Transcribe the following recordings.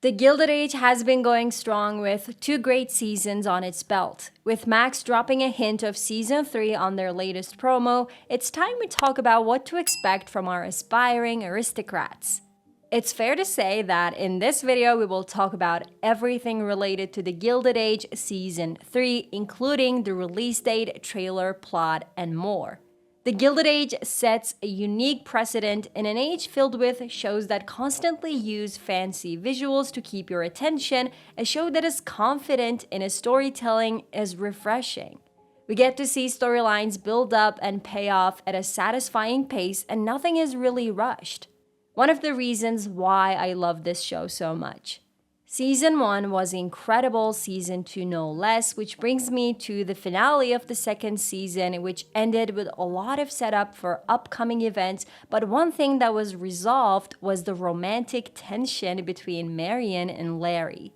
The Gilded Age has been going strong with two great seasons on its belt. With Max dropping a hint of season 3 on their latest promo, it's time we talk about what to expect from our aspiring aristocrats. It's fair to say that in this video we will talk about everything related to the Gilded Age season 3, including the release date, trailer, plot, and more. The Gilded Age sets a unique precedent in an age filled with shows that constantly use fancy visuals to keep your attention. A show that is confident in its storytelling is refreshing. We get to see storylines build up and pay off at a satisfying pace, and nothing is really rushed. One of the reasons why I love this show so much. Season 1 was incredible, season 2 no less, which brings me to the finale of the second season, which ended with a lot of setup for upcoming events, but one thing that was resolved was the romantic tension between Marian and Larry.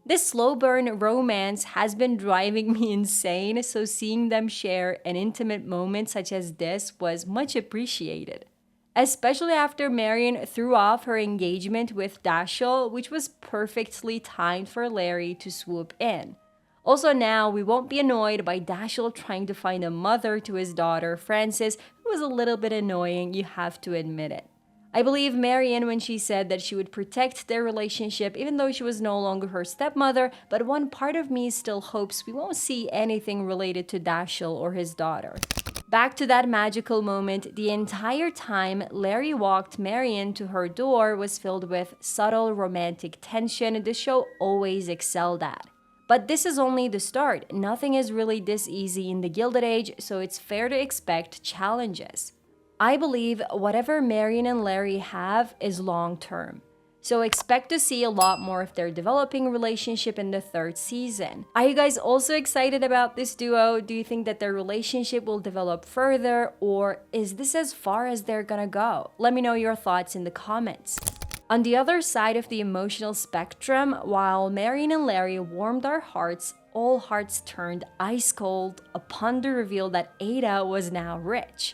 This slow burn romance has been driving me insane, so seeing them share an intimate moment such as this was much appreciated. Especially after Marian threw off her engagement with Dashiell, which was perfectly timed for Larry to swoop in. Also now, we won't be annoyed by Dashiell trying to find a mother to his daughter, Frances, who was a little bit annoying, you have to admit it. I believe Marian when she said that she would protect their relationship even though she was no longer her stepmother, but one part of me still hopes we won't see anything related to Dashiell or his daughter. Back to that magical moment, the entire time Larry walked Marian to her door was filled with subtle romantic tension the show always excelled at. But this is only the start. Nothing is really this easy in the Gilded Age, so it's fair to expect challenges. I believe whatever Marian and Larry have is long-term. So expect to see a lot more of their developing relationship in the third season. Are you guys also excited about this duo? Do you think that their relationship will develop further, or is this as far as they're gonna go? Let me know your thoughts in the comments. On the other side of the emotional spectrum, while Marian and Larry warmed our hearts, all hearts turned ice cold upon the reveal that Ada was now rich.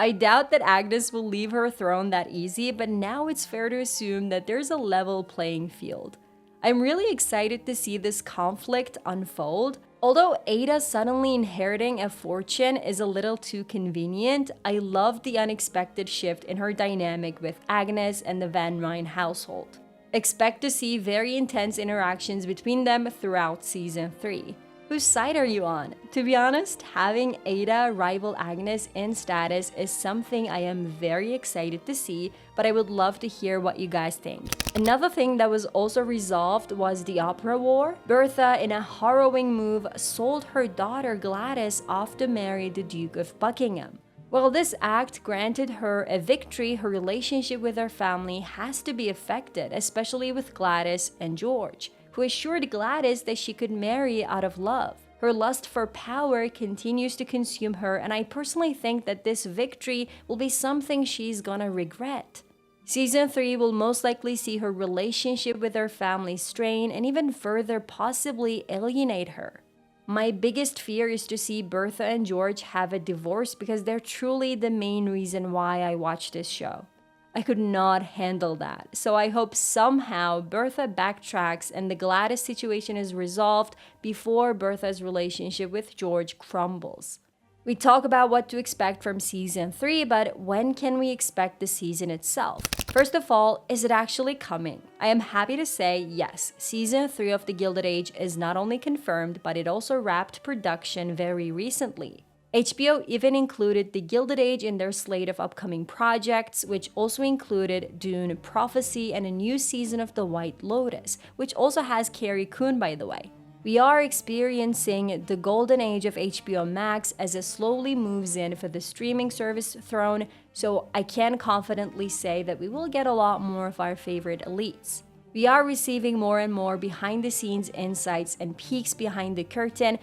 I doubt that Agnes will leave her throne that easy, but now it's fair to assume that there's a level playing field. I'm really excited to see this conflict unfold. Although Ada suddenly inheriting a fortune is a little too convenient, I love the unexpected shift in her dynamic with Agnes and the Van Ryn household. Expect to see very intense interactions between them throughout season 3. Whose side are you on? To be honest, having Ada rival Agnes in status is something I am very excited to see, but I would love to hear what you guys think. Another thing that was also resolved was the opera war. Bertha, in a harrowing move, sold her daughter Gladys off to marry the Duke of Buckingham. While this act granted her a victory, her relationship with her family has to be affected, especially with Gladys and George, who assured Gladys that she could marry out of love. Her lust for power continues to consume her, and I personally think that this victory will be something she's gonna regret. Season 3 will most likely see her relationship with her family strain and even further possibly alienate her. My biggest fear is to see Bertha and George have a divorce because they're truly the main reason why I watch this show. I could not handle that, so I hope somehow Bertha backtracks and the Gladys situation is resolved before Bertha's relationship with George crumbles. We talk about what to expect from season 3, but when can we expect the season itself? First of all, is it actually coming? I am happy to say yes, season 3 of The Gilded Age is not only confirmed, but it also wrapped production very recently. HBO even included The Gilded Age in their slate of upcoming projects, which also included Dune Prophecy and a new season of The White Lotus, which also has Carrie Coon, by the way. We are experiencing the golden age of HBO Max as it slowly moves in for the streaming service throne, so I can confidently say that we will get a lot more of our favorite elites. We are receiving more and more behind-the-scenes insights and peeks behind the curtain,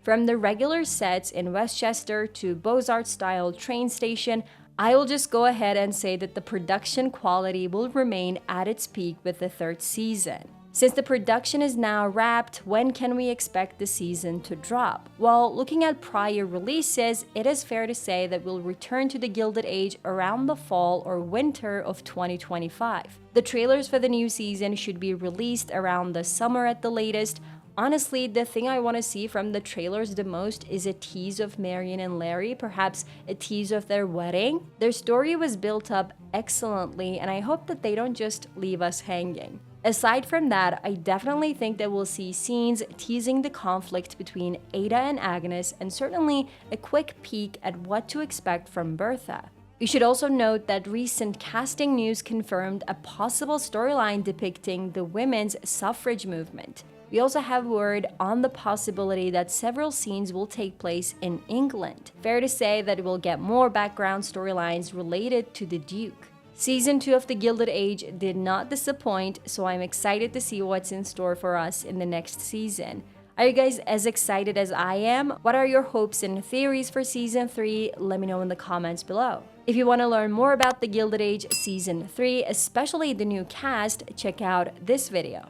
from the regular sets in Westchester to Beaux-Arts-style train station. I will just go ahead and say that the production quality will remain at its peak with the third season. Since the production is now wrapped, when can we expect the season to drop? Well, looking at prior releases, it is fair to say that we'll return to the Gilded Age around the fall or winter of 2025. The trailers for the new season should be released around the summer at the latest. Honestly, the thing I want to see from the trailers the most is a tease of Marian and Larry, perhaps a tease of their wedding. Their story was built up excellently, and I hope that they don't just leave us hanging. Aside from that, I definitely think that we'll see scenes teasing the conflict between Ada and Agnes, and certainly a quick peek at what to expect from Bertha. We should also note that recent casting news confirmed a possible storyline depicting the women's suffrage movement. We also have word on the possibility that several scenes will take place in England. Fair to say that we'll get more background storylines related to the Duke. Season 2 of The Gilded Age did not disappoint, so I'm excited to see what's in store for us in the next season. Are you guys as excited as I am? What are your hopes and theories for Season 3? Let me know in the comments below. If you want to learn more about The Gilded Age Season 3, especially the new cast, check out this video.